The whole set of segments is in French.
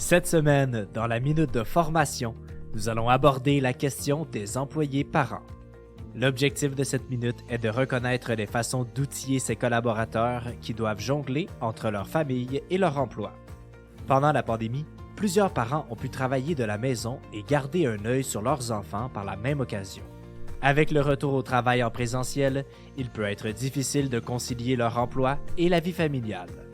Cette semaine, dans la minute de formation, nous allons aborder la question des employés parents. L'objectif de cette minute est de reconnaître les façons d'outiller ces collaborateurs qui doivent jongler entre leur famille et leur emploi. Pendant la pandémie, plusieurs parents ont pu travailler de la maison et garder un œil sur leurs enfants par la même occasion. Avec le retour au travail en présentiel, il peut être difficile de concilier leur emploi et la vie familiale.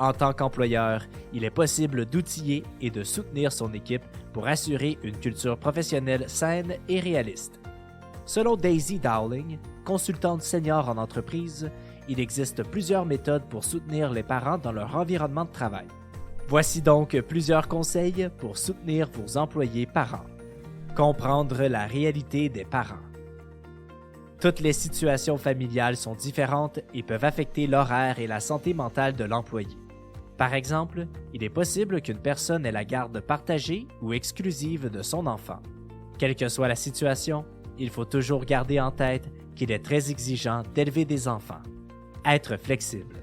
En tant qu'employeur, il est possible d'outiller et de soutenir son équipe pour assurer une culture professionnelle saine et réaliste. Selon Daisy Dowling, consultante senior en entreprise, il existe plusieurs méthodes pour soutenir les parents dans leur environnement de travail. Voici donc plusieurs conseils pour soutenir vos employés parents. Comprendre la réalité des parents. Toutes les situations familiales sont différentes et peuvent affecter l'horaire et la santé mentale de l'employé. Par exemple, il est possible qu'une personne ait la garde partagée ou exclusive de son enfant. Quelle que soit la situation, il faut toujours garder en tête qu'il est très exigeant d'élever des enfants. Être flexible.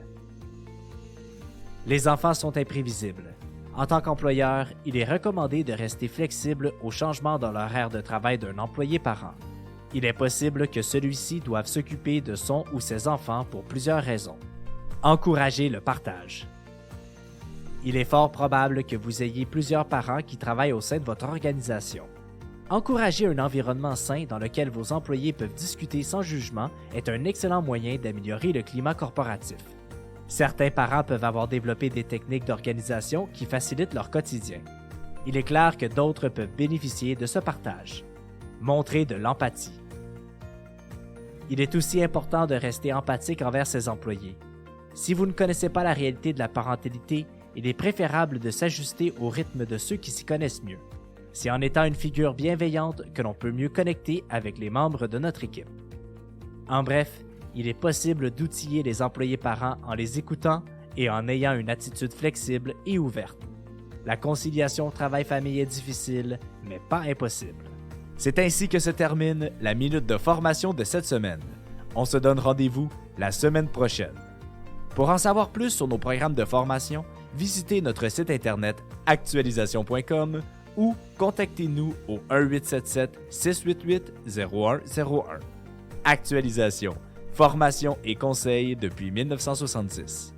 Les enfants sont imprévisibles. En tant qu'employeur, il est recommandé de rester flexible aux changements dans l'horaire de travail d'un employé parent. Il est possible que celui-ci doive s'occuper de son ou ses enfants pour plusieurs raisons. Encourager le partage. Il est fort probable que vous ayez plusieurs parents qui travaillent au sein de votre organisation. Encourager un environnement sain dans lequel vos employés peuvent discuter sans jugement est un excellent moyen d'améliorer le climat corporatif. Certains parents peuvent avoir développé des techniques d'organisation qui facilitent leur quotidien. Il est clair que d'autres peuvent bénéficier de ce partage. Montrer de l'empathie. Il est aussi important de rester empathique envers ses employés. Si vous ne connaissez pas la réalité de la parentalité, il est préférable de s'ajuster au rythme de ceux qui s'y connaissent mieux. C'est en étant une figure bienveillante que l'on peut mieux connecter avec les membres de notre équipe. En bref, il est possible d'outiller les employés parents en les écoutant et en ayant une attitude flexible et ouverte. La conciliation travail-famille est difficile, mais pas impossible. C'est ainsi que se termine la minute de formation de cette semaine. On se donne rendez-vous la semaine prochaine. Pour en savoir plus sur nos programmes de formation, visitez notre site internet actualisation.com ou contactez-nous au 1-877-688-0101. Actualisation, formation et conseils depuis 1970.